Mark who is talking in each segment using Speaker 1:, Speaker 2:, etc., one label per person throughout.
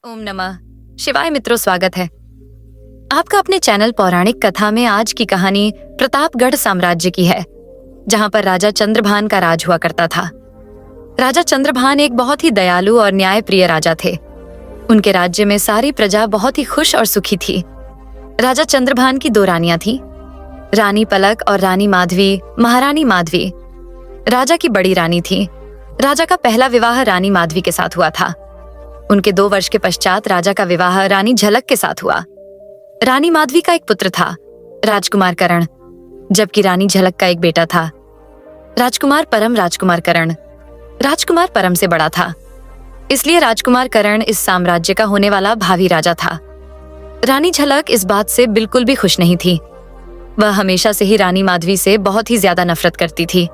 Speaker 1: ओम नमः शिवाय। मित्रों, स्वागत है आपका अपने चैनल पौराणिक कथा में। आज की कहानी प्रतापगढ़ साम्राज्य की है, जहां पर राजा चंद्रभान का राज हुआ करता था। राजा चंद्रभान एक बहुत ही दयालु और न्यायप्रिय राजा थे। उनके राज्य में सारी प्रजा बहुत ही खुश और सुखी थी। राजा चंद्रभान की दो रानियां थीं, रानी पलक और रानी माधवी, महारानी माधवी। राजा की बड़ी रानी थी। राजा का पहला विवाह रानी माधवी के साथ हुआ था। उनके 2 वर्ष के पश्चात राजा का विवाह रानी झलक के साथ हुआ। रानी माधवी का एक पुत्र था, राजकुमार करण, जबकि रानी झलक का एक बेटा था, राजकुमार परम। राजकुमार करण राजकुमार परम से बड़ा था, इसलिए राजकुमार करण इस साम्राज्य का होने वाला भावी राजा था। रानी झलक इस बात से बिल्कुल भी खुश नहीं थी। वह हमेशा से ही रानी माधवी से बहुत ही ज्यादा नफरत करती थी।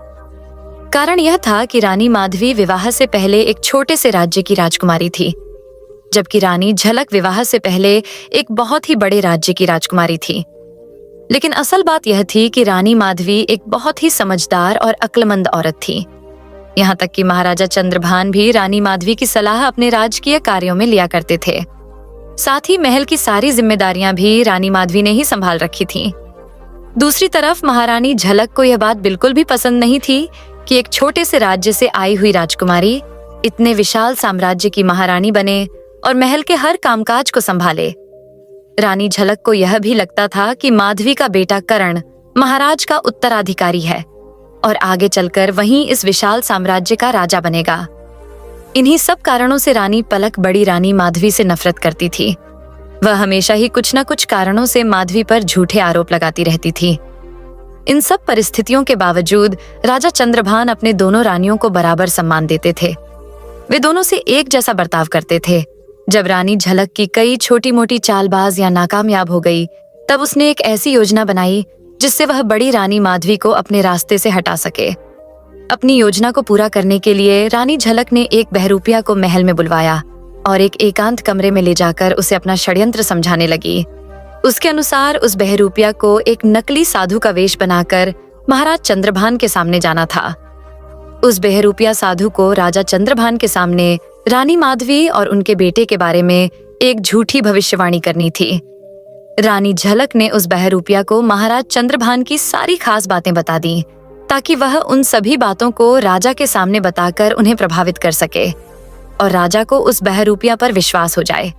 Speaker 1: कारण यह था कि रानी माधवी विवाह से पहले एक छोटे से राज्य की राजकुमारी थी, जबकि रानी झलक विवाह से पहले एक बहुत ही बड़े राज्य की राजकुमारी थी। लेकिन असल बात यह थी कि रानी माधवी एक बहुत ही समझदार और अक्लमंद औरत थी। यहाँ तक कि महाराजा चंद्रभान भी रानी माधवी की सलाह अपने राजकीय कार्यों में लिया करते थे। साथ ही महल की सारी जिम्मेदारियां भी रानी माधवी ने ही संभाल रखी थीं। दूसरी तरफ महारानी झलक को यह बात बिल्कुल भी पसंद नहीं थी कि एक छोटे से राज्य से आई हुई राजकुमारी इतने विशाल साम्राज्य की महारानी बने और महल के हर कामकाज को संभाले। रानी झलक को यह भी लगता था कि माधवी का बेटा करण महाराज का उत्तराधिकारी है और आगे चलकर वहीं इस विशाल साम्राज्य का राजा बनेगा। इन्हीं सब कारणों से रानी पलक बड़ी रानी माधवी से नफरत करती थी। वह हमेशा ही कुछ न कुछ कारणों से माधवी पर झूठे आरोप लगाती रहती थी। इन सब परिस्थितियों के बावजूद राजा चंद्रभान अपने दोनों रानियों को बराबर सम्मान देते थे। वे दोनों से एक जैसा बर्ताव करते थे। जब रानी झलक की कई छोटी मोटी चालबाज या नाकामयाब हो गई, तब उसने एक ऐसी योजना बनाई जिससे वह बड़ी रानी माधवी को अपने रास्ते से हटा सके। अपनी योजना को पूरा करने के लिए रानी झलक ने एक बहरूपिया को महल में बुलवाया और एक एकांत कमरे में ले जाकर उसे अपना षड्यंत्र समझाने लगी। उसके अनुसार उस बहरूपिया को एक नकली साधु का वेश बनाकर महाराज चंद्रभान के सामने जाना था। उस बहरूपिया साधु को राजा चंद्रभान के सामने रानी माधवी और उनके बेटे के बारे में एक झूठी भविष्यवाणी करनी थी। रानी झलक ने उस बहरूपिया को महाराज चंद्रभान की सारी खास बातें बता दी, ताकि वह उन सभी बातों को राजा के सामने बताकर उन्हें प्रभावित कर सके और राजा को उस बहरूपिया पर विश्वास हो जाए।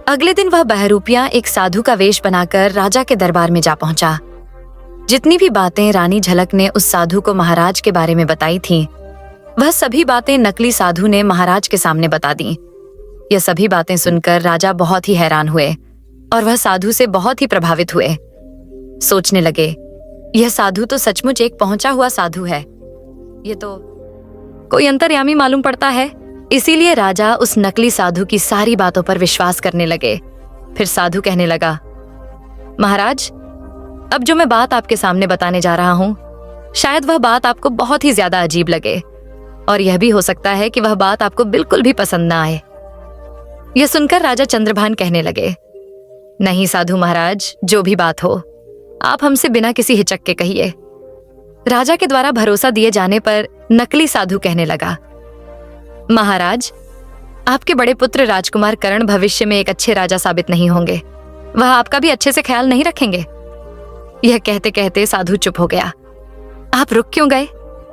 Speaker 1: अगले दिन वह बहरूपिया एक साधु का वेश बनाकर राजा के दरबार में जा पहुंचा। जितनी भी बातें रानी झलक ने उस साधु को महाराज के बारे में बताई थीं, वह सभी बातें नकली साधु ने महाराज के सामने बता दी। यह सभी बातें सुनकर राजा बहुत ही हैरान हुए और वह साधु से बहुत ही प्रभावित हुए। सोचने लगे, यह साधु तो सचमुच एक पहुंचा हुआ साधु है। ये तो कोई अंतर्यामी मालूम पड़ता है। इसीलिए राजा उस नकली साधु की सारी बातों पर विश्वास करने लगे। फिर साधु कहने लगा, महाराज, अब जो मैं बात आपके सामने बताने जा रहा हूं, शायद वह बात आपको बहुत ही ज्यादा अजीब लगे और यह भी हो सकता है कि वह बात आपको बिल्कुल भी पसंद न आए। यह सुनकर राजा चंद्रभान कहने लगे, नहीं साधु महाराज, जो भी बात हो आप हमसे बिना किसी हिचक के कहिए। राजा के द्वारा भरोसा दिए जाने पर नकली साधु कहने लगा, महाराज, आपके बड़े पुत्र राजकुमार करण भविष्य में एक अच्छे राजा साबित नहीं होंगे। वह आपका भी अच्छे से ख्याल नहीं रखेंगे। यह कहते कहते साधु चुप हो गया। आप रुक क्यों गए?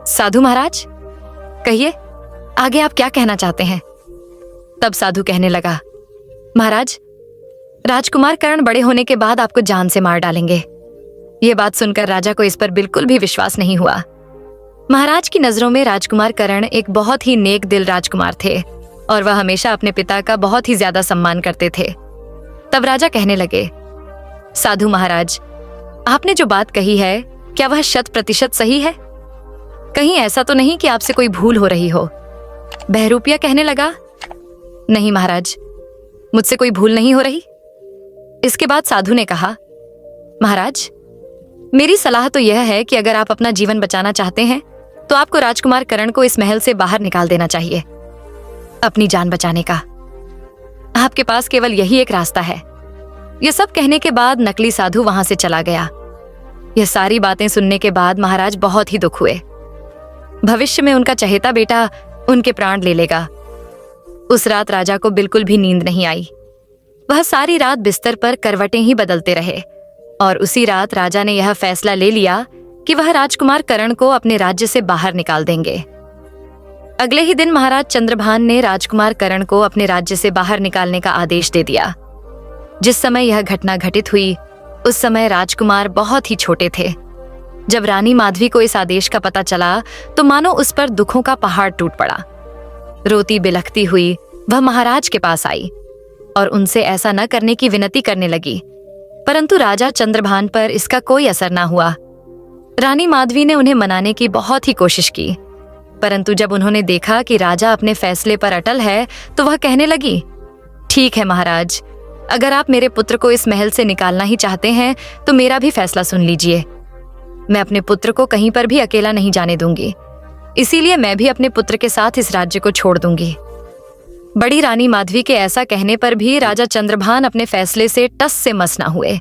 Speaker 1: साधु महाराज, कहिए, आगे आप क्या कहना चाहते हैं? तब साधु कहने लगा, महाराज, राजकुमार करण बड़े होने के बाद आपको जान से मार डालेंगे। यह बात सुनकर राजा को इस पर बिल्कुल भी विश्वास नहीं हुआ। महाराज की नजरों में राजकुमार करण एक बहुत ही नेक दिल राजकुमार थे और वह हमेशा अपने पिता का बहुत ही ज्यादा सम्मान करते थे। तब राजा कहने लगे, साधु महाराज, आपने जो बात कही है, क्या वह 100% सही है? कहीं ऐसा तो नहीं कि आपसे कोई भूल हो रही हो? बहरूपिया कहने लगा, नहीं महाराज, मुझसे कोई भूल नहीं हो रही। इसके बाद साधु ने कहा, महाराज, मेरी सलाह तो यह है कि अगर आप अपना जीवन बचाना चाहते हैं तो आपको राजकुमार करण को इस महल से बाहर निकाल देना चाहिए, अपनी जान बचाने का। आपके पास केवल यही एक रास्ता है। यह सब कहने के बाद नकली साधु वहां से चला गया। यह सारी बातें सुनने के बाद महाराज बहुत ही दुख हुए। भविष्य में उनका चहेता बेटा उनके प्राण ले लेगा। उस रात राजा को बिल्कुल भी नींद नहीं आई। वह सारी रात बिस्तर पर करवटें ही बदलते रहे और उसी रात राजा ने यह फैसला ले लिया कि वह राजकुमार कर्ण को अपने राज्य से बाहर निकाल देंगे। अगले ही दिन महाराज चंद्रभान ने राजकुमार कर्ण को अपने राज्य से बाहर निकालने का आदेश दे दिया। जिस समय यह घटना घटित हुई उस समय राजकुमार बहुत ही छोटे थे। जब रानी माधवी को इस आदेश का पता चला तो मानो उस पर दुखों का पहाड़ टूट पड़ा। रोती बिलखती हुई वह महाराज के पास आई और उनसे ऐसा न करने की विनती करने लगी, परंतु राजा चंद्रभान पर इसका कोई असर न हुआ। रानी माधवी ने उन्हें मनाने की बहुत ही कोशिश की, परंतु जब उन्होंने देखा कि राजा अपने फैसले पर अटल है तो वह कहने लगी, ठीक है महाराज, अगर आप मेरे पुत्र को इस महल से निकालना ही चाहते हैं तो मेरा भी फैसला सुन लीजिए। मैं अपने पुत्र को कहीं पर भी अकेला नहीं जाने दूंगी, इसीलिए मैं भी अपने पुत्र के साथ इस राज्य को छोड़ दूंगी। बड़ी रानी माधवी के ऐसा कहने पर भी राजा चंद्रभान अपने फैसले से टस से मस न हुए।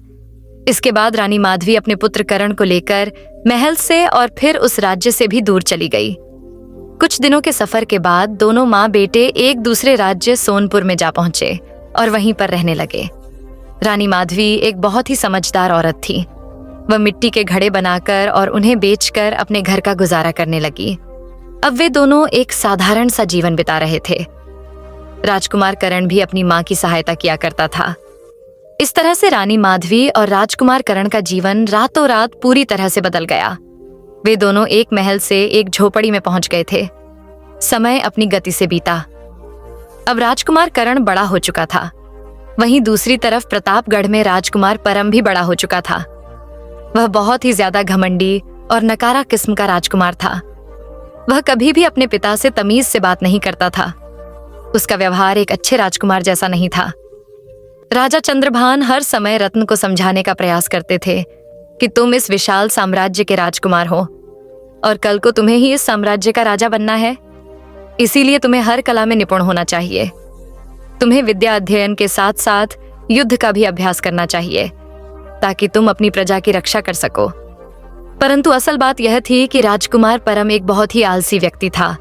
Speaker 1: इसके बाद रानी माधवी अपने पुत्र कर्ण को लेकर महल से और फिर उस राज्य से भी दूर चली गई। कुछ दिनों के सफर के बाद दोनों माँ बेटे एक दूसरे राज्य सोनपुर में जा पहुंचे और वहीं पर रहने लगे। रानी माधवी एक बहुत ही समझदार औरत थी। वह मिट्टी के घड़े बनाकर और उन्हें बेचकर अपने घर का गुजारा करने लगी। अब वे दोनों एक साधारण सा जीवन बिता रहे थे। राजकुमार कर्ण भी अपनी माँ की सहायता किया करता था। इस तरह से रानी माधवी और राजकुमार कर्ण का जीवन रातों रात पूरी तरह से बदल गया। वे दोनों एक महल से एक झोपड़ी में पहुंच गए थे। समय अपनी गति से बीता। अब राजकुमार कर्ण बड़ा हो चुका था। वहीं दूसरी तरफ प्रतापगढ़ में राजकुमार परम भी बड़ा हो चुका था। वह बहुत ही ज्यादा घमंडी और नकारा किस्म का राजकुमार था। वह कभी भी अपने पिता से तमीज से बात नहीं करता था। उसका व्यवहार एक अच्छे राजकुमार जैसा नहीं था। राजा चंद्रभान हर समय रत्न को समझाने का प्रयास करते थे कि तुम इस विशाल साम्राज्य के राजकुमार हो और कल को तुम्हें ही इस साम्राज्य का राजा बनना है। इसीलिए तुम्हें हर कला में निपुण होना चाहिए। तुम्हें विद्या अध्ययन के साथ साथ युद्ध का भी अभ्यास करना चाहिए ताकि तुम अपनी प्रजा की रक्षा कर सको। परंतु असल बात यह थी कि राजकुमार परम एक बहुत ही आलसी व्यक्ति था।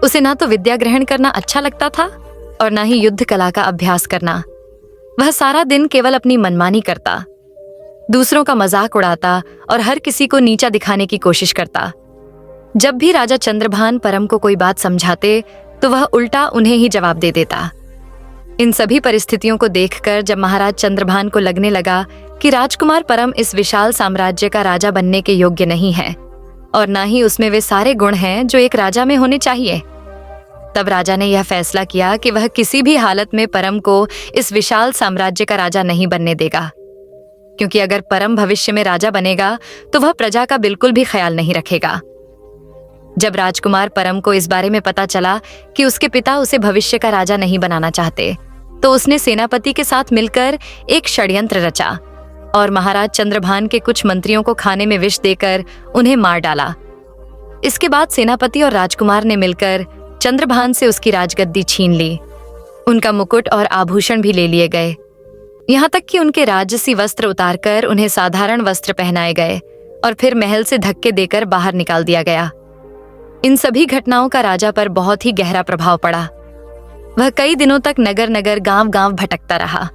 Speaker 1: उसे ना तो विद्या ग्रहण करना अच्छा लगता था और ना ही युद्ध कला का अभ्यास करना। वह सारा दिन केवल अपनी मनमानी करता, दूसरों का मजाक उड़ाता और हर किसी को नीचा दिखाने की कोशिश करता। जब भी राजा चंद्रभान परम को कोई बात समझाते तो वह उल्टा उन्हें ही जवाब दे देता। इन सभी परिस्थितियों को देखकर जब महाराज चंद्रभान को लगने लगा कि राजकुमार परम इस विशाल साम्राज्य का राजा बनने के योग्य नहीं है और ना ही उसमें वे सारे गुण हैं जो एक राजा में होने चाहिए, तब राजा ने यह फैसला किया कि वह किसी भी हालत में परम को इस विशाल साम्राज्य का राजा नहीं बनने देगा, क्योंकि अगर परम भविष्य में राजा बनेगा तो वह प्रजा का बिल्कुल भी ख्याल नहीं रखेगा। जब राजकुमार परम को इस बारे में पता चला कि उसके पिता उसे भविष्य का राजा नहीं बनाना चाहते, तो उसने सेनापति के साथ मिलकर एक षड्यंत्र रचा और महाराज चंद्रभान के कुछ मंत्रियों को खाने में विष देकर उन्हें मार डाला। इसके बाद सेनापति और राजकुमार ने मिलकर चंद्रभान से उसकी राजगद्दी छीन ली। उनका मुकुट और आभूषण भी ले लिए गए, यहाँ तक कि उनके राजसी वस्त्र उतारकर उन्हें साधारण वस्त्र पहनाए गए और फिर महल से धक्के देकर बाहर निकाल दिया गया। इन सभी घटनाओं का राजा पर बहुत ही गहरा प्रभाव पड़ा। वह कई दिनों तक नगर नगर गांव गांव भटकता रहा।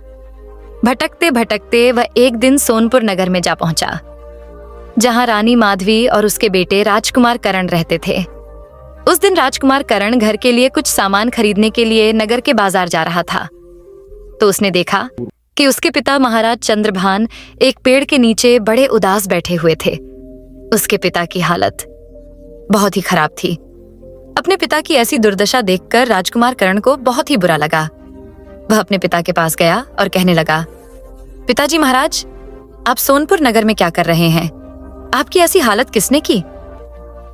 Speaker 1: भटकते भटकते वह एक दिन सोनपुर नगर में जा पहुंचा, जहां रानी माधवी और उसके बेटे राजकुमार कर्ण रहते थे। उस दिन राजकुमार कर्ण घर के लिए कुछ सामान खरीदने के लिए नगर के बाजार जा रहा था, तो उसने देखा कि उसके पिता महाराज चंद्रभान एक पेड़ के नीचे बड़े उदास बैठे हुए थे। उसके पिता की हालत बहुत ही खराब थी। अपने पिता की ऐसी दुर्दशा देखकर राजकुमार कर्ण को बहुत ही बुरा लगा। वह अपने पिता के पास गया और कहने लगा, पिताजी महाराज, आप सोनपुर नगर में क्या कर रहे हैं? आपकी ऐसी हालत किसने की?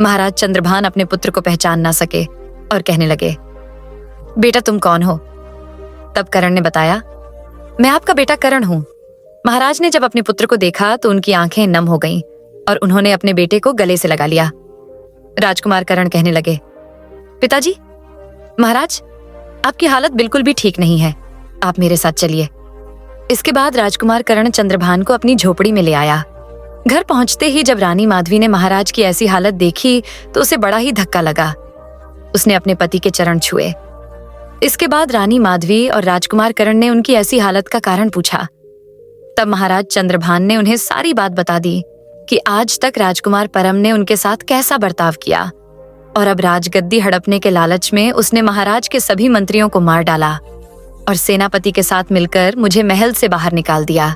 Speaker 1: महाराज चंद्रभान अपने पुत्र को पहचान ना सके और कहने लगे, बेटा तुम कौन हो? तब कर्ण ने बताया, मैं आपका बेटा कर्ण हूं। महाराज ने जब अपने पुत्र को देखा तो उनकी आंखें नम हो गईं और उन्होंने अपने बेटे को गले से लगा लिया। राजकुमार कर्ण कहने लगे, पिताजी महाराज, आपकी हालत बिल्कुल भी ठीक नहीं है, आप मेरे साथ चलिए। इसके बाद राजकुमार कर्ण चंद्रभान को अपनी झोपड़ी में ले आया। घर पहुंचते ही जब रानी माधवी ने महाराज की ऐसी हालत देखी तो उसे बड़ा ही धक्का लगा। उसने अपने पति के चरण छुए। इसके बाद रानी माधवी और राजकुमार करण ने उनकी ऐसी हालत का कारण पूछा। तब महाराज चंद्रभान ने उन्हें सारी बात बता दी कि आज तक राजकुमार परम ने उनके साथ कैसा बर्ताव किया और अब राजगद्दी हड़पने के लालच में उसने महाराज के सभी मंत्रियों को मार डाला और सेनापति के साथ मिलकर मुझे महल से बाहर निकाल दिया।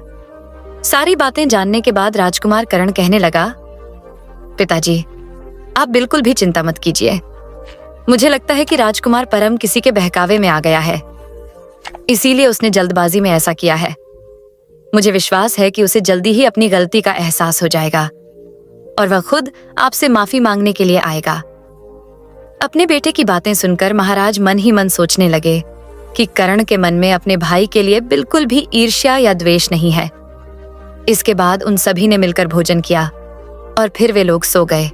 Speaker 1: सारी बातें जानने के बाद राजकुमार करण कहने लगा, पिताजी, आप बिल्कुल भी चिंता मत कीजिए। मुझे लगता है कि राजकुमार परम किसी के बहकावे में आ गया है, इसीलिए उसने जल्दबाजी में ऐसा किया है। मुझे विश्वास है कि उसे जल्दी ही अपनी गलती का एहसास हो जाएगा और वह खुद आपसे माफी मांगने के लिए आएगा। अपने बेटे की बातें सुनकर महाराज मन ही मन सोचने लगे कि करण के मन में अपने भाई के लिए बिल्कुल भी ईर्ष्या या द्वेष नहीं है। इसके बाद उन सभी ने मिलकर भोजन किया और फिर वे लोग सो गए।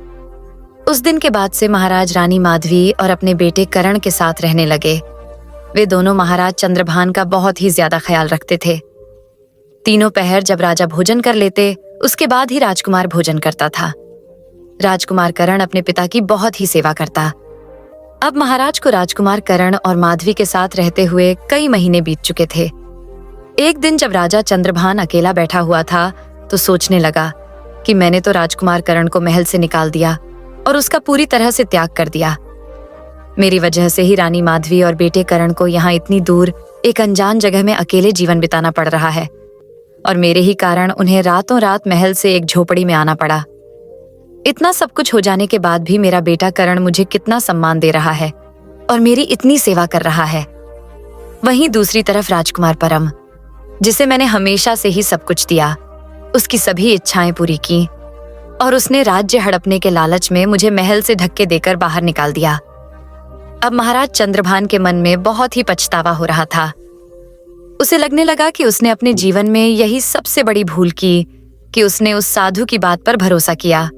Speaker 1: उस दिन के बाद से महाराज रानी माधवी और अपने बेटे करण के साथ रहने लगे। वे दोनों महाराज चंद्रभान का बहुत ही ज्यादा ख्याल रखते थे। तीनों पहर जब राजा भोजन कर लेते, उसके बाद ही राजकुमार भोजन करता था। राजकुमार करण अपने पिता की बहुत ही सेवा करता। अब महाराज को राजकुमार करण और माधवी के साथ रहते हुए कई महीने बीत चुके थे। एक दिन जब राजा चंद्रभान अकेला बैठा हुआ था तो सोचने लगा कि मैंने तो राजकुमार करण को महल से निकाल दिया और उसका पूरी तरह से त्याग कर दिया। मेरी वजह से ही रानी माधवी और बेटे करण को यहाँ इतनी दूर एक अनजान जगह में अकेले जीवन बिताना पड़ रहा है और मेरे ही कारण उन्हें रातों रात महल से एक झोपड़ी में आना पड़ा। इतना सब कुछ हो जाने के बाद भी मेरा बेटा करण मुझे कितना सम्मान दे रहा है और मेरी इतनी सेवा कर रहा है। वहीं दूसरी तरफ राजकुमार परम, जिसे मैंने हमेशा से ही सब कुछ दिया, उसकी सभी इच्छाएं पूरी की और उसने राज्य हड़पने के लालच में मुझे महल से धक्के देकर बाहर निकाल दिया। अब महाराज चंद्रभान के मन में बहुत ही पछतावा हो रहा था। उसे लगने लगा कि उसने अपने जीवन में यही सबसे बड़ी भूल की कि उसने उस साधु की बात पर भरोसा किया,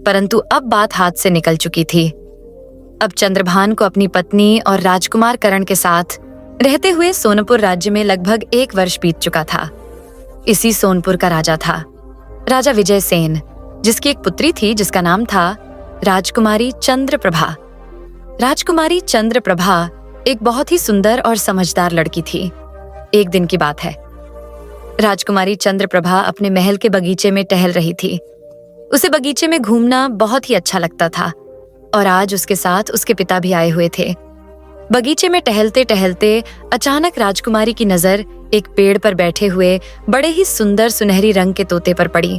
Speaker 1: परंतु अब बात हाथ से निकल चुकी थी। अब चंद्रभान को अपनी पत्नी और राजकुमार करण के साथ रहते हुए सोनपुर राज्य में लगभग 1 वर्ष बीत चुका था। इसी सोनपुर का राजा था राजा विजय सेन, जिसकी एक पुत्री थी जिसका नाम था राजकुमारी चंद्रप्रभा। राजकुमारी चंद्रप्रभा एक बहुत ही सुंदर और समझदार लड़की थी। एक दिन की बात है, राजकुमारी चंद्रप्रभा अपने महल के बगीचे में टहल रही थी। उसे बगीचे में घूमना बहुत ही अच्छा लगता था और आज उसके साथ उसके पिता भी आए हुए थे। बगीचे में टहलते टहलते अचानक राजकुमारी की नजर एक पेड़ पर बैठे हुए बड़े ही सुंदर सुनहरी रंग के तोते पर पड़ी।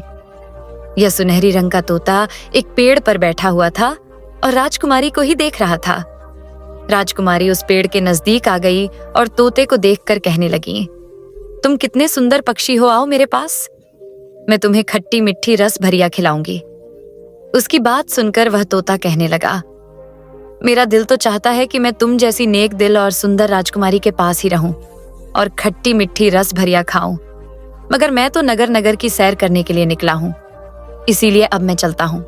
Speaker 1: यह सुनहरी रंग का तोता एक पेड़ पर बैठा हुआ था और राजकुमारी को ही देख रहा था। राजकुमारी उस पेड़ के नजदीक आ गई और तोते को देखकर कहने लगी, तुम कितने सुंदर पक्षी हो, आओ मेरे पास, मैं तुम्हें खट्टी मिट्ठी रस भरिया खिलाऊंगी। उसकी बात सुनकर वह तोता कहने लगा, मेरा दिल तो चाहता है कि मैं तुम जैसी नेक दिल और सुंदर राजकुमारी के पास ही रहूं और खट्टी मिट्ठी रस भरिया खाऊं, मगर मैं तो नगर नगर की सैर करने के लिए निकला हूं, इसीलिए अब मैं चलता हूं।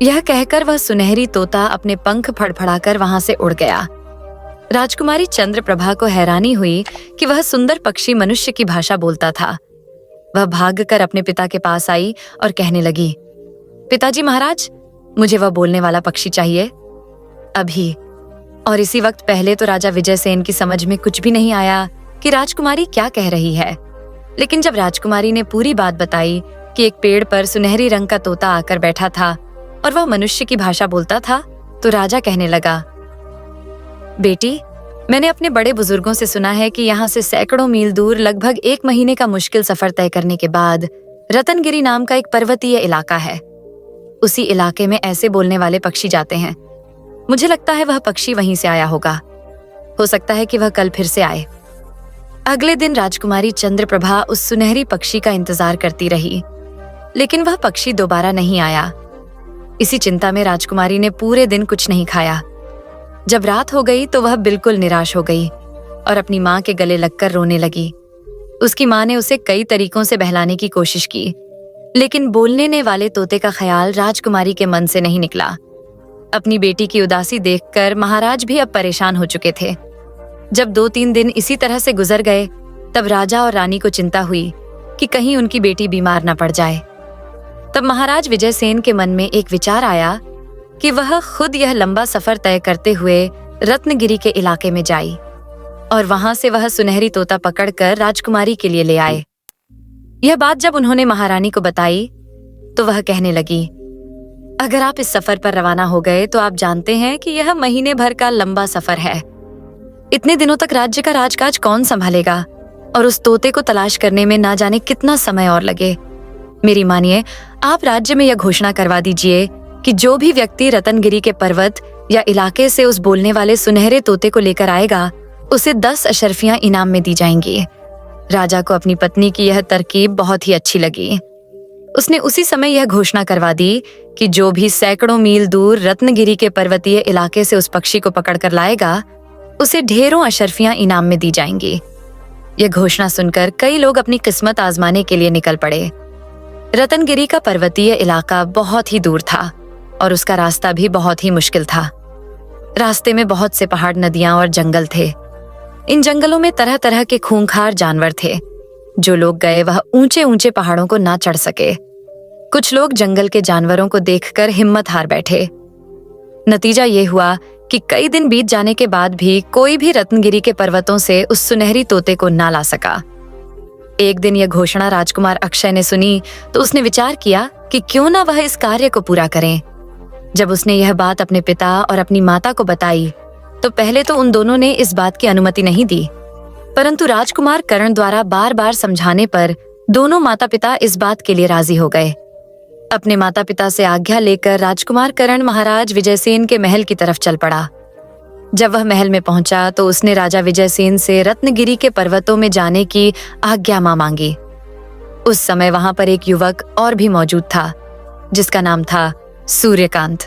Speaker 1: यह कहकर वह सुनहरी तोता अपने पंख फड़फड़ाकर वहां से उड़ गया। राजकुमारी चंद्रप्रभा को हैरानी हुई कि वह सुंदर पक्षी मनुष्य की भाषा बोलता था। वह भागकर अपने पिता के पास आई और कहने लगी, पिताजी महाराज, मुझे वह बोलने वाला पक्षी चाहिए अभी। और इसी वक्त पहले तो राजा विजय सेन की समझ में कुछ भी नहीं आया कि राजकुमारी क्या कह रही है, लेकिन जब राजकुमारी ने पूरी बात बताई कि एक पेड़ पर सुनहरी रंग का तोता आकर बैठा था और वह मनुष्य की भाषा बोलता था, तो राजा कहने लगा, बेटी, मैंने अपने बड़े बुजुर्गों से सुना है कि यहाँ से सैकड़ों मील दूर लगभग 1 महीने का मुश्किल सफर तय करने के बाद रतनगिरी नाम का एक पर्वतीय इलाका है। उसी इलाके में ऐसे बोलने वाले पक्षी जाते हैं। मुझे लगता है वह पक्षी वहीं से आया होगा। हो सकता है कि वह कल फिर से आए। अगले दिन राजकुमारी चंद्रप्रभा उस सुनहरी पक्षी का इंतजार करती रही, लेकिन वह पक्षी दोबारा नहीं आया। इसी चिंता में राजकुमारी ने पूरे दिन कुछ नहीं खाया। जब रात हो गई तो वह बिल्कुल निराश हो गई और अपनी माँ के गले लगकर रोने लगी। उसकी माँ ने उसे कई तरीकों से बहलाने की कोशिश की, लेकिन बोलने वाले तोते का ख्याल राजकुमारी के मन से नहीं निकला। अपनी बेटी की उदासी देखकर महाराज भी अब परेशान हो चुके थे। जब 2-3 दिन इसी तरह से गुजर गए, तब राजा और रानी को चिंता हुई कि कहीं उनकी बेटी बीमार न पड़ जाए। तब महाराज विजय सेन के मन में एक विचार आया कि वह खुद यह लंबा सफर तय करते हुए रत्नगिरी के इलाके में जाई और वहां से वह सुनहरी तोता पकड़कर राजकुमारी के लिए ले आए। यह बात जब उन्होंने महारानी को बताई तो वह कहने लगी, अगर आप इस सफर पर रवाना हो गए तो आप जानते हैं कि यह महीने भर का लंबा सफर है। इतने दिनों तक राज्य का राजकाज कौन संभालेगा और उस तोते को तलाश करने में ना जाने कितना समय और लगे। मेरी मानिए, आप राज्य में यह घोषणा करवा दीजिए कि जो भी व्यक्ति रतनगिरी के पर्वत या इलाके से उस बोलने वाले सुनहरे तोते को लेकर आएगा उसे 10 अशर्फियां इनाम में दी जाएंगी। राजा को अपनी पत्नी की यह तरकीब बहुत ही अच्छी लगी। उसने उसी समय यह घोषणा करवा दी कि जो भी सैकड़ों मील दूर रत्नगिरी के पर्वतीय इलाके से उस पक्षी को पकड़कर लाएगा उसे ढेरों अशर्फियां इनाम में दी जाएंगी। यह घोषणा सुनकर कई लोग अपनी किस्मत आजमाने के लिए निकल पड़े। रतनगिरी का पर्वतीय इलाका बहुत ही दूर था और उसका रास्ता भी बहुत ही मुश्किल था। रास्ते में बहुत से पहाड़, नदियां और जंगल थे। इन जंगलों में तरह तरह के खूंखार जानवर थे। जो लोग गए वह ऊंचे ऊंचे पहाड़ों को ना चढ़ सके। कुछ लोग जंगल के जानवरों को देखकर हिम्मत हार बैठे। नतीजा ये हुआ कि कई दिन बीत जाने के बाद भी कोई भी रत्नगिरी के पर्वतों से उस सुनहरी तोते को ना ला सका। एक दिन यह घोषणा राजकुमार अक्षय ने सुनी तो उसने विचार किया कि क्यों ना वह इस कार्य को पूरा करें। जब उसने यह बात अपने पिता और अपनी माता को बताई तो पहले तो उन दोनों ने इस बात की अनुमति नहीं दी, परंतु राजकुमार कर्ण द्वारा बार बार समझाने पर दोनों माता पिता इस बात के लिए राजी हो गए। अपने माता पिता से आज्ञा लेकर राजकुमार कर्ण महाराज विजयसेन के महल की तरफ चल पड़ा। जब वह महल में पहुंचा तो उसने राजा विजयसेन से रत्नगिरी के पर्वतों में जाने की आज्ञा मांगी। उस समय वहां पर एक युवक और भी मौजूद था जिसका नाम था सूर्यकांत।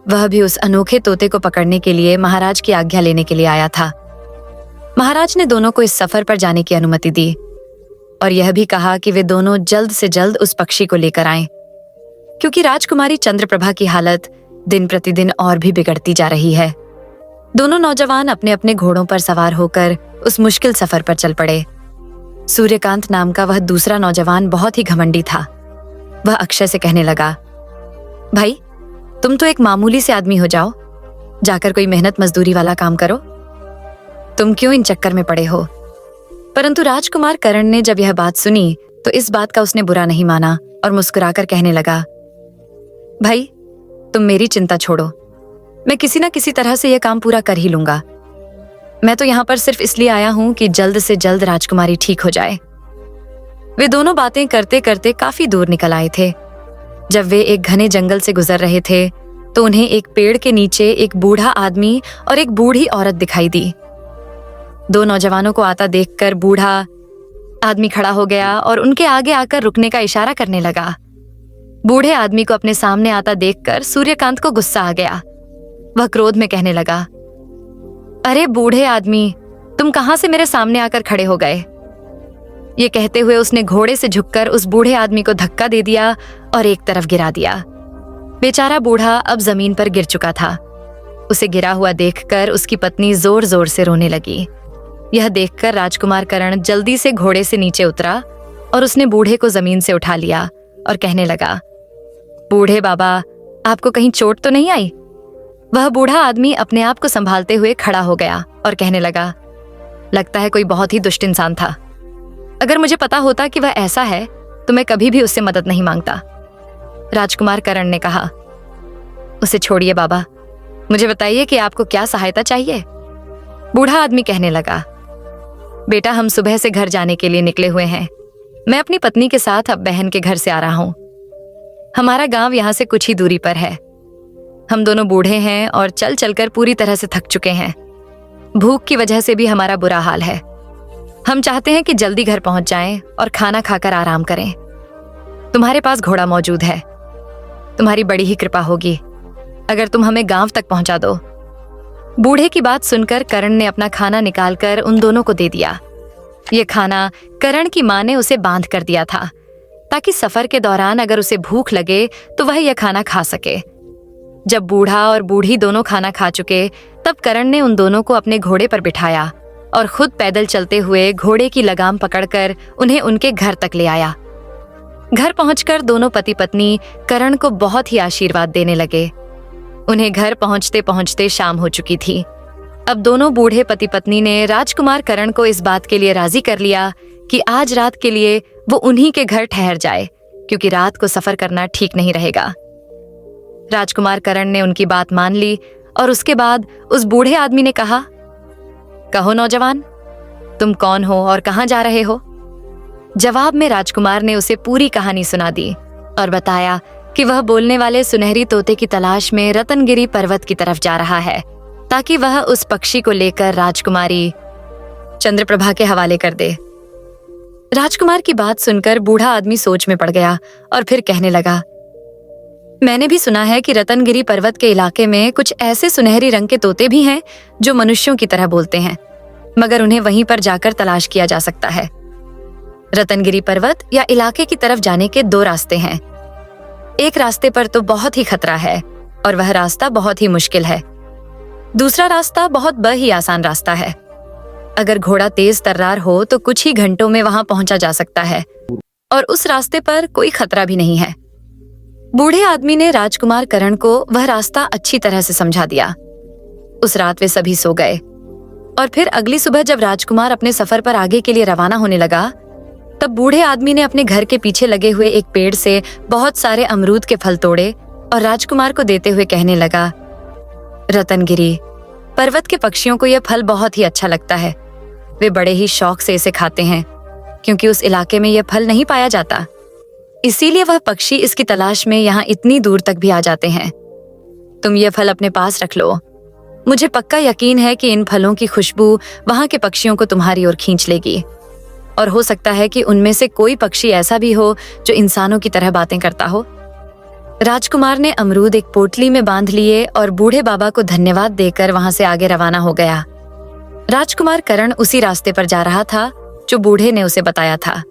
Speaker 1: वह भी उस अनोखे तोते को पकड़ने के लिए महाराज की आज्ञा लेने के लिए आया था। महाराज ने दोनों को इस सफर पर जाने की अनुमति दी और यह भी कहा कि वे दोनों जल्द से जल्द उस पक्षी को लेकर आएं, क्योंकि राजकुमारी चंद्रप्रभा की हालत दिन प्रतिदिन और भी बिगड़ती जा रही है। दोनों नौजवान अपने अपने घोड़ों पर सवार होकर उस मुश्किल सफर पर चल पड़े। सूर्यकांत नाम का वह दूसरा नौजवान बहुत ही घमंडी था। वह अक्षय से कहने लगा, भाई तुम तो एक मामूली से आदमी हो जाओ, जाकर कोई मेहनत मजदूरी वाला काम करो। तुम क्यों इन चक्कर में पड़े हो? परंतु राजकुमार कर्ण ने जब यह बात सुनी तो इस बात का उसने बुरा नहीं माना और मुस्कुराकर कहने लगा, भाई तुम मेरी चिंता छोड़ो, मैं किसी ना किसी तरह से यह काम पूरा कर ही लूंगा। मैं तो यहाँ पर सिर्फ इसलिए आया हूं कि जल्द से जल्द राजकुमारी ठीक हो जाए। वे दोनों बातें करते करते काफी दूर निकल आए थे। जब वे एक घने जंगल से गुजर रहे थे तो उन्हें एक पेड़ के नीचे एक बूढ़ा आदमी और एक बूढ़ी औरत दिखाई दी। दो नौजवानों को आता देखकर बूढ़ा आदमी खड़ा हो गया और उनके आगे आकर रुकने का इशारा करने लगा। बूढ़े आदमी को अपने सामने आता देखकर सूर्यकांत को गुस्सा आ गया। वह क्रोध में कहने लगा, अरे बूढ़े आदमी, तुम कहां से मेरे सामने आकर खड़े हो गए? ये कहते हुए उसने घोड़े से झुककर उस बूढ़े आदमी को धक्का दे दिया और एक तरफ गिरा दिया। बेचारा बूढ़ा अब जमीन पर गिर चुका था। उसे गिरा हुआ देखकर उसकी पत्नी जोर जोर से रोने लगी। यह देखकर राजकुमार कर्ण जल्दी से घोड़े से नीचे उतरा और उसने बूढ़े को जमीन से उठा लिया और कहने लगा, बूढ़े बाबा, आपको कहीं चोट तो नहीं आई? वह बूढ़ा आदमी अपने आप को संभालते हुए खड़ा हो गया और कहने लगा, लगता है कोई बहुत ही दुष्ट इंसान था। अगर मुझे पता होता कि वह ऐसा है तो मैं कभी भी उससे मदद नहीं मांगता। राजकुमार कर्ण ने कहा, उसे छोड़िए बाबा, मुझे बताइए कि आपको क्या सहायता चाहिए? बूढ़ा आदमी कहने लगा, बेटा हम सुबह से घर जाने के लिए निकले हुए हैं। मैं अपनी पत्नी के साथ अब बहन के घर से आ रहा हूं। हमारा गांव यहाँ से कुछ ही दूरी पर है। हम दोनों बूढ़े हैं और चल चलकर पूरी तरह से थक चुके हैं। भूख की वजह से भी हमारा बुरा हाल है। हम चाहते हैं कि जल्दी घर पहुंच जाएं और खाना खाकर आराम करें। तुम्हारे पास घोड़ा मौजूद है, तुम्हारी बड़ी ही कृपा होगी अगर तुम हमें गांव तक पहुंचा दो। बूढ़े की बात सुनकर कर्ण ने अपना खाना निकालकर उन दोनों को दे दिया। ये खाना कर्ण की मां ने उसे बांध कर दिया था ताकि सफर के दौरान अगर उसे भूख लगे तो वह यह खाना खा सके। जब बूढ़ा और बूढ़ी दोनों खाना खा चुके तब कर्ण ने उन दोनों को अपने घोड़े पर बिठाया और खुद पैदल चलते हुए घोड़े की लगाम पकड़कर उन्हें उनके घर तक ले आया। घर पहुंचकर दोनों पति पत्नी कर्ण को बहुत ही आशीर्वाद देने लगे। उन्हें घर पहुंचते पहुंचते शाम हो चुकी थी अब दोनों बूढ़े पति पत्नी ने राजकुमार करण को इस बात के लिए राजी कर लिया कि आज रात के लिए वो उन्हीं के घर ठहर जाए, क्योंकि रात को सफर करना ठीक नहीं रहेगा। राजकुमार करण ने उनकी बात मान ली और उसके बाद उस बूढ़े आदमी ने कहा, कहो नौजवान, तुम कौन हो और कहां जा रहे हो? जवाब में राजकुमार ने उसे पूरी कहानी सुना दी और बताया कि वह बोलने वाले सुनहरी तोते की तलाश में रतनगिरी पर्वत की तरफ जा रहा है, ताकि वह उस पक्षी को लेकर राजकुमारी चंद्रप्रभा के हवाले कर दे। राजकुमार की बात सुनकर बूढ़ा आदमी सोच में पड़ गया और फिर कहने लगा, मैंने भी सुना है कि रतनगिरी पर्वत के इलाके में कुछ ऐसे सुनहरी रंग के तोते भी हैं जो मनुष्यों की तरह बोलते हैं, मगर उन्हें वहीं पर जाकर तलाश किया जा सकता है। रतनगिरी पर्वत या इलाके की तरफ जाने के दो रास्ते हैं। एक रास्ते पर तो बहुत ही खतरा है और वह रास्ता बहुत ही मुश्किल है। दूसरा रास्ता बहुत ही आसान रास्ता है। अगर घोड़ा तेज तर्रार हो तो कुछ ही घंटों में वहां पहुंचा जा सकता है और उस रास्ते पर कोई खतरा भी नहीं है। बूढ़े आदमी ने राजकुमार करण को वह रास्ता अच्छी तरह से समझा दिया। उस रात वे सभी सो गए और फिर अगली सुबह जब राजकुमार अपने सफर पर आगे के लिए रवाना होने लगा, तब बूढ़े आदमी ने अपने घर के पीछे लगे हुए एक पेड़ से बहुत सारे अमरूद के फल तोड़े और राजकुमार को देते हुए कहने लगा, रतनगिरी पर्वत के पक्षियों को यह फल बहुत ही अच्छा लगता है। वे बड़े ही शौक से इसे खाते हैं, क्योंकि उस इलाके में यह फल नहीं पाया जाता। इसीलिए वह पक्षी इसकी तलाश में यहाँ इतनी दूर तक भी आ जाते हैं। तुम ये फल अपने पास रख लो। मुझे पक्का यकीन है कि इन फलों की खुशबू वहां के पक्षियों को तुम्हारी ओर खींच लेगी, और हो सकता है कि उनमें से कोई पक्षी ऐसा भी हो जो इंसानों की तरह बातें करता हो। राजकुमार ने अमरूद एक पोटली में बांध लिए और बूढ़े बाबा को धन्यवाद देकर वहां से आगे रवाना हो गया। राजकुमार करण उसी रास्ते पर जा रहा था जो बूढ़े ने उसे बताया था।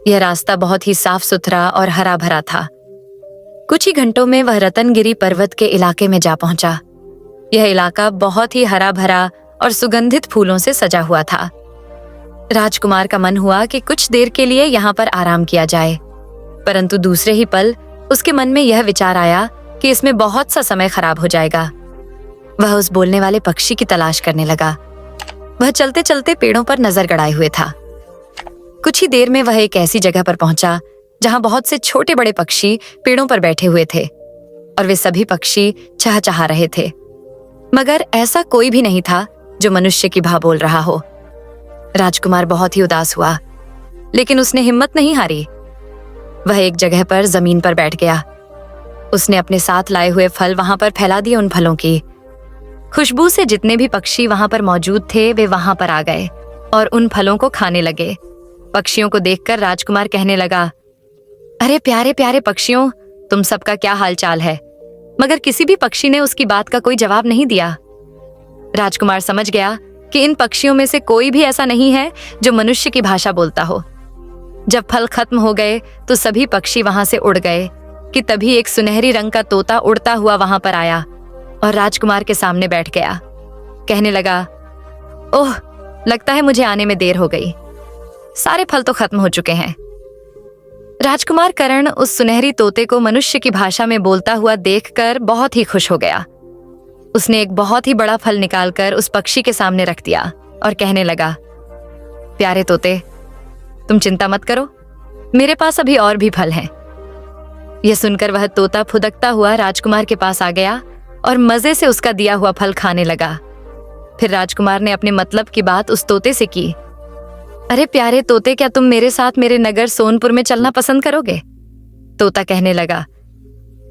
Speaker 1: यह रास्ता बहुत ही साफ सुथरा और हरा भरा था। कुछ ही घंटों में वह रतनगिरी पर्वत के इलाके में जा पहुंचा। यह इलाका बहुत ही हरा भरा और सुगंधित फूलों से सजा हुआ था। राजकुमार का मन हुआ कि कुछ देर के लिए यहाँ पर आराम किया जाए, परंतु दूसरे ही पल उसके मन में यह विचार आया कि इसमें बहुत सा समय खराब हो जाएगा। वह उस बोलने वाले पक्षी की तलाश करने लगा। वह चलते चलते पेड़ों पर नजर गड़ाए हुए था। कुछ ही देर में वह एक ऐसी जगह पर पहुंचा जहां बहुत से छोटे बड़े पक्षी पेड़ों पर बैठे हुए थे और वे सभी पक्षी चहचहा रहे थे, मगर ऐसा कोई भी नहीं था जो मनुष्य की भाव बोल रहा हो। राजकुमार बहुत ही उदास हुआ, लेकिन उसने हिम्मत नहीं हारी। वह एक जगह पर जमीन पर बैठ गया। उसने अपने साथ लाए हुए फल वहां पर फैला दिए। उन फलों की खुशबू से जितने भी पक्षी वहां पर मौजूद थे वे वहां पर आ गए और उन फलों को खाने लगे। पक्षियों को देखकर राजकुमार कहने लगा, अरे प्यारे प्यारे पक्षियों, तुम सबका क्या हाल चाल है? मगर किसी भी पक्षी ने उसकी बात का कोई जवाब नहीं दिया। राजकुमार समझ गया कि इन पक्षियों में से कोई भी ऐसा नहीं है जो मनुष्य की भाषा बोलता हो। जब फल खत्म हो गए तो सभी पक्षी वहां से उड़ गए कि तभी एक सुनहरी रंग का तोता उड़ता हुआ वहां पर आया और राजकुमार के सामने बैठ गया। कहने लगा, ओह, लगता है मुझे आने में देर हो गई। सारे फल तो खत्म हो चुके हैं। राजकुमार करण उस सुनहरी तोते को मनुष्य की भाषा में बोलता हुआ देखकर बहुत ही खुश हो गया। उसने एक बहुत ही बड़ा फल निकालकर उस पक्षी के सामने रख दिया और कहने लगा, प्यारे तोते, तुम चिंता मत करो, मेरे पास अभी और भी फल हैं। यह सुनकर वह तोता फुदकता हुआ राजकुमार के पास आ गया और मजे से उसका दिया हुआ फल खाने लगा। फिर राजकुमार ने अपने मतलब की बात उस तोते से की। अरे प्यारे तोते, क्या तुम मेरे साथ मेरे नगर सोनपुर में चलना पसंद करोगे? तोता कहने लगा,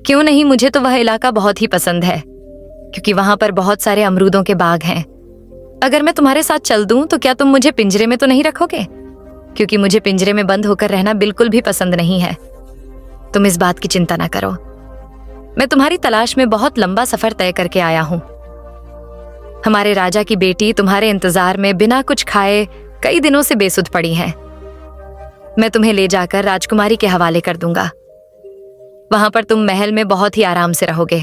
Speaker 1: क्यों नहीं, मुझे तो वह इलाका बहुत ही पसंद है, क्योंकि वहां पर बहुत सारे अमरूदों के बाग हैं। अगर मैं तुम्हारे साथ चल दूं तो क्या तुम मुझे पिंजरे में तो नहीं रखोगे? क्योंकि मुझे पिंजरे में बंद होकर रहना बिल्कुल भी पसंद नहीं है। तुम इस बात की चिंता ना करो, मैं तुम्हारी तलाश में बहुत लंबा सफर तय करके आया हूं। हमारे राजा की बेटी तुम्हारे इंतजार में बिना कुछ खाए कई दिनों से बेसुध पड़ी है। मैं तुम्हें ले जाकर राजकुमारी के हवाले कर दूंगा। वहां पर तुम महल में बहुत ही आराम से रहोगे।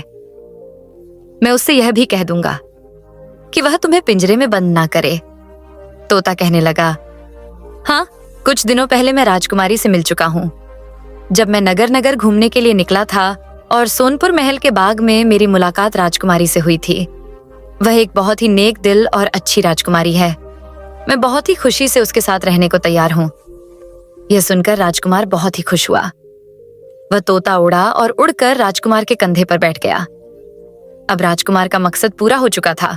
Speaker 1: मैं उससे यह भी कह दूंगा कि वह तुम्हें पिंजरे में बंद ना करे। तोता कहने लगा, हाँ, कुछ दिनों पहले मैं राजकुमारी से मिल चुका हूं। जब मैं नगर नगर घूमने के लिए निकला था और सोनपुर महल के बाग में मेरी मुलाकात राजकुमारी से हुई थी। वह एक बहुत ही नेक दिल और अच्छी राजकुमारी है। मैं बहुत ही खुशी से उसके साथ रहने को तैयार हूँ। यह सुनकर राजकुमार बहुत ही खुश हुआ। वह तोता उड़ा और उड़कर राजकुमार के कंधे पर बैठ गया। अब राजकुमार का मकसद पूरा हो चुका था,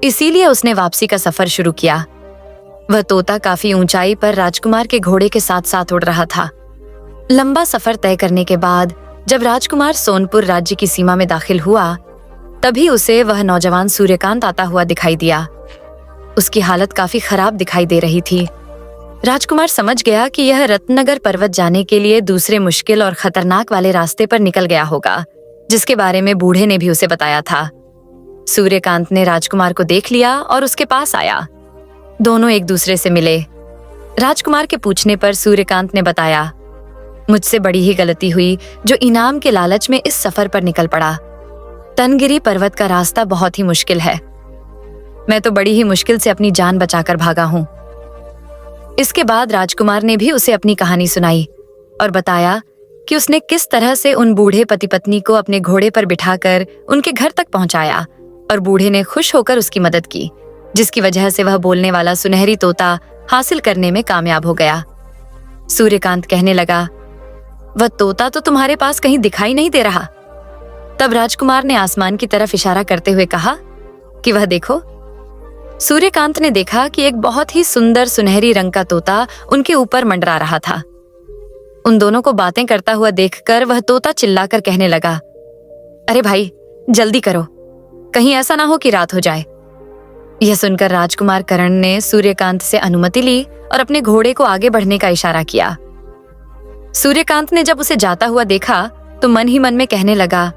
Speaker 1: इसीलिए उसने वापसी का सफर शुरू किया। वह तोता काफी ऊंचाई पर राजकुमार के घोड़े के साथ साथ उड़ रहा था। लंबा सफर तय करने के बाद जब राजकुमार सोनपुर राज्य की सीमा में दाखिल हुआ, तभी उसे वह नौजवान सूर्यकांत आता हुआ दिखाई दिया। उसकी हालत काफी खराब दिखाई दे रही थी। राजकुमार समझ गया कि यह रत्नगर पर्वत जाने के लिए दूसरे मुश्किल और खतरनाक वाले रास्ते पर निकल गया होगा, जिसके बारे में बूढ़े ने भी उसे बताया था। सूर्यकांत ने राजकुमार को देख लिया और उसके पास आया। दोनों एक दूसरे से मिले। राजकुमार के पूछने पर सूर्यकांत ने बताया, मुझसे बड़ी ही गलती हुई जो इनाम के लालच में इस सफर पर निकल पड़ा। तनगिरी पर्वत का रास्ता बहुत ही मुश्किल है। मैं तो बड़ी ही मुश्किल से अपनी जान बचाकर भागा हूं। इसके बाद राजकुमार ने भी उसे अपनी कहानी सुनाई और बताया कि उसने किस तरह से उन बूढ़े पति पत्नी को अपने घोड़े पर बिठाकर उनके घर तक पहुंचाया और बूढ़े ने खुश होकर उसकी मदद की, जिसकी वजह से वह बोलने वाला सुनहरी तोता हासिल करने में कामयाब हो गया। सूर्यकांत कहने लगा, वह तोता तो तुम्हारे पास कहीं दिखाई नहीं दे रहा। तब राजकुमार ने आसमान की तरफ इशारा करते हुए कहा कि वह देखो। सूर्यकांत ने देखा कि एक बहुत ही सुंदर सुनहरी रंग का तोता उनके ऊपर मंडरा रहा था। उन दोनों को बातें करता हुआ देखकर वह तोता चिल्लाकर कहने लगा, अरे भाई जल्दी करो, कहीं ऐसा ना हो कि रात हो जाए। यह सुनकर राजकुमार करण ने सूर्यकांत से अनुमति ली और अपने घोड़े को आगे बढ़ने का इशारा किया। सूर्यकांत ने जब उसे जाता हुआ देखा तो मन ही मन में कहने लगा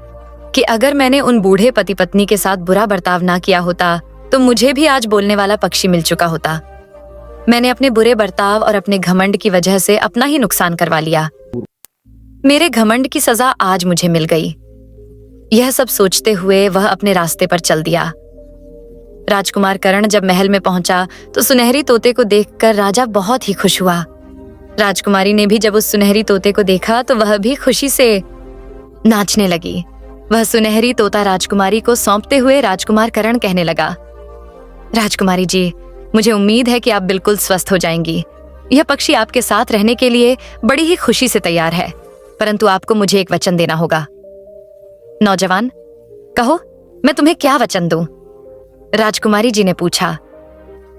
Speaker 1: कि अगर मैंने उन बूढ़े पति पत्नी के साथ बुरा बर्ताव ना किया होता तो मुझे भी आज बोलने वाला पक्षी मिल चुका होता। मैंने अपने बुरे बर्ताव और अपने घमंड की वजह से अपना ही नुकसान करवा लिया। मेरे घमंड की सजा आज मुझे मिल गई। यह सब सोचते हुए वह अपने रास्ते पर चल दिया। राजकुमार करण जब महल में पहुंचा तो सुनहरी तोते को देखकर राजा बहुत ही खुश हुआ। राजकुमारी ने भी जब उस सुनहरी तोते को देखा तो वह भी खुशी से नाचने लगी। वह सुनहरी तोता राजकुमारी को सौंपते हुए राजकुमार करण कहने लगा, राजकुमारी जी, मुझे उम्मीद है कि आप बिल्कुल स्वस्थ हो जाएंगी। यह पक्षी आपके साथ रहने के लिए बड़ी ही खुशी से तैयार है, परंतु आपको मुझे एक वचन देना होगा। नौजवान, कहो, मैं तुम्हें क्या वचन दूं? राजकुमारी जी ने पूछा।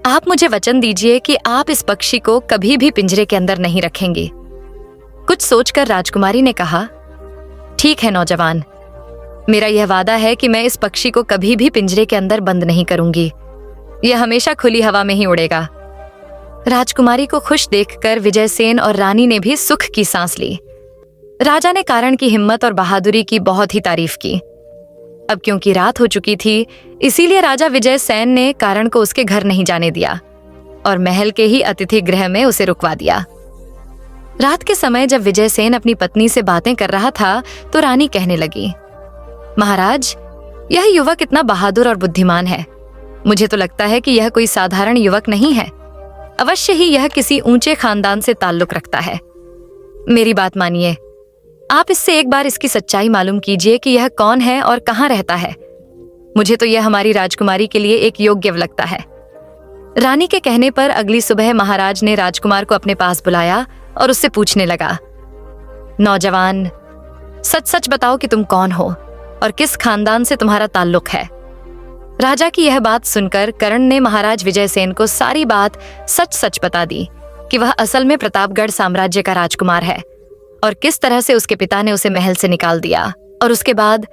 Speaker 1: आप मुझे वचन दीजिए कि आप इस पक्षी को कभी भी पिंजरे के अंदर नहीं रखेंगी। कुछ सोचकर राजकुमारी ने कहा, ठीक है नौजवान, मेरा यह वादा है कि मैं इस पक्षी को कभी भी पिंजरे के अंदर बंद नहीं करूंगी। यह हमेशा खुली हवा में ही उड़ेगा। राजकुमारी को खुश देखकर विजयसेन और रानी ने भी सुख की सांस ली। राजा ने कारण की हिम्मत और बहादुरी की बहुत ही तारीफ की। अब क्योंकि रात हो चुकी थी, इसीलिए राजा विजयसेन ने कारण को उसके घर नहीं जाने दिया और महल के ही अतिथि गृह में उसे रुकवा दिया। रात के समय जब विजयसेन अपनी पत्नी से बातें कर रहा था तो रानी कहने लगी, महाराज, यह युवक इतना बहादुर और बुद्धिमान है। मुझे तो लगता है कि यह कोई साधारण युवक नहीं है। अवश्य ही यह किसी ऊंचे खानदान से ताल्लुक रखता है। मेरी बात मानिए, आप इससे एक बार इसकी सच्चाई मालूम कीजिए कि यह कौन है और कहाँ रहता है। मुझे तो यह हमारी राजकुमारी के लिए एक योग्य लगता है। रानी के कहने पर अगली सुबह महाराज ने राजकुमार को अपने पास बुलाया और उससे पूछने लगा, नौजवान, सच सच बताओ कि तुम कौन हो और किस खानदान से तुम्हारा ताल्लुक है। राजा की यह बात सुनकर करण ने महाराज विजयसेन को सारी बात सच सच बता दी कि वह असल में प्रतापगढ़ साम्राज्य का राजकुमार है और किस तरह से उसके पिता ने उसे महल से निकाल दिया और उसके बाद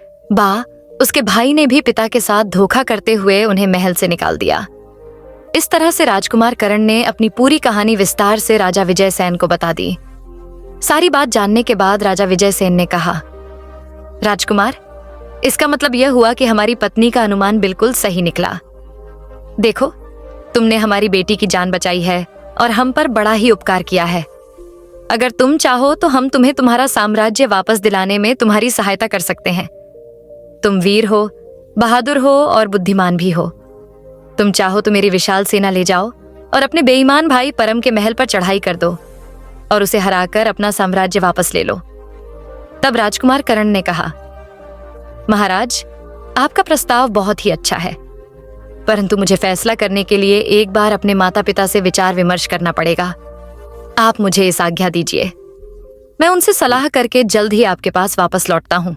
Speaker 1: उसके भाई ने भी पिता के साथ धोखा करते हुए उन्हें महल से निकाल दिया। इस तरह से राजकुमार करण ने अपनी पूरी कहानी विस्तार से राजा विजयसेन को बता दी। सारी बात जानने के बाद राजा विजयसेन ने कहा, राजकुमार, इसका मतलब यह हुआ कि हमारी पत्नी का अनुमान बिल्कुल सही निकला। देखो, तुमने हमारी बेटी की जान बचाई है और हम पर बड़ा ही उपकार किया है। अगर तुम चाहो तो हम तुम्हें तुम्हारा साम्राज्य वापस दिलाने में तुम्हारी सहायता कर सकते हैं। तुम वीर हो, बहादुर हो और बुद्धिमान भी हो। तुम चाहो तो मेरी विशाल सेना ले जाओ और अपने बेईमान भाई परम के महल पर चढ़ाई कर दो और उसे हराकर अपना साम्राज्य वापस ले लो। तब राजकुमार करण ने कहा, महाराज, आपका प्रस्ताव बहुत ही अच्छा है, परंतु मुझे फैसला करने के लिए एक बार अपने माता पिता से विचार विमर्श करना पड़ेगा। आप मुझे इस आज्ञा दीजिए। मैं उनसे सलाह करके जल्द ही आपके पास वापस लौटता हूँ।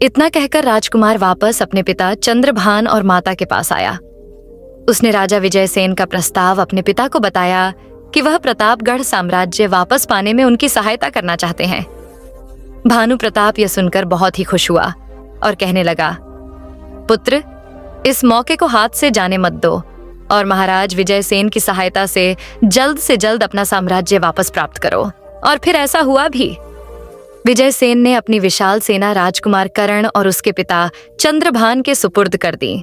Speaker 1: इतना कहकर राजकुमार वापस अपने पिता चंद्रभान और माता के पास आया। उसने राजा विजयसेन का प्रस्ताव अपने पिता को बताया कि वह प्रतापगढ़ साम्राज्य वापस पाने में उनकी सहायता करना चाहते हैं। भानु प्रताप यह सुनकर बहुत ही खुश हुआ और कहने लगा, पुत्र, इस मौके को हाथ से जाने मत दो और महाराज विजयसेन की सहायता से जल्द अपना साम्राज्य वापस प्राप्त करो। और फिर ऐसा हुआ भी। विजयसेन ने अपनी विशाल सेना राजकुमार कर्ण और उसके पिता चंद्रभान के सुपुर्द कर दी।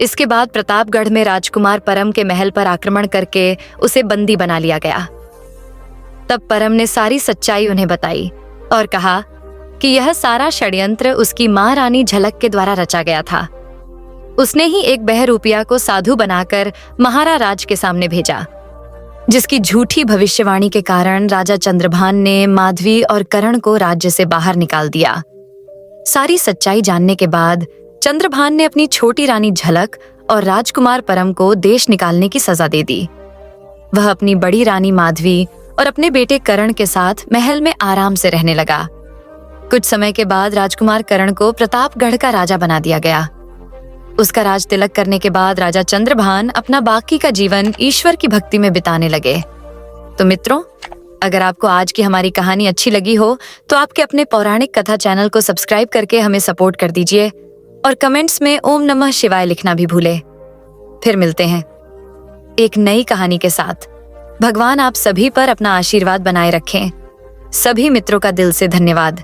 Speaker 1: इसके बाद प्रतापगढ़ में राजकुमार परम के महल पर आक्रमण करके उसे बंदी बना लिया गया। तब परम ने सारी सच्चाई उन्हें बताई और कहा कि यह सारा षड्यंत्र उसकी मां रानी झलक के द्वारा रचा गया था। उसने ही एक बहरूपिया को साधु बनाकर महारा राज के सामने भेजा, जिसकी झूठी भविष्यवाणी के कारण राजा चंद्रभान ने माधवी और कर्ण को राज्य से बाहर निकाल दिया। सारी सच्चाई जानने के बाद चंद्रभान ने अपनी छोटी रानी झलक और राजकुमार परम को देश निकालने की सजा दे दी। वह अपनी बड़ी रानी माधवी और अपने बेटे कर्ण के साथ महल में आराम से रहने लगा। कुछ समय के बाद राजकुमार कर्ण को प्रतापगढ़ का राजा बना दिया गया। उसका राज तिलक करने के बाद राजा चंद्रभान अपना बाकी का जीवन ईश्वर की भक्ति में बिताने लगे। तो मित्रों, अगर आपको आज की हमारी कहानी अच्छी लगी हो तो आपके अपने पौराणिक कथा चैनल को सब्सक्राइब करके हमें सपोर्ट कर दीजिए और कमेंट्स में ओम नमः शिवाय लिखना भी भूले। फिर मिलते हैं एक नई कहानी के साथ। भगवान आप सभी पर अपना आशीर्वाद बनाए रखें। सभी मित्रों का दिल से धन्यवाद।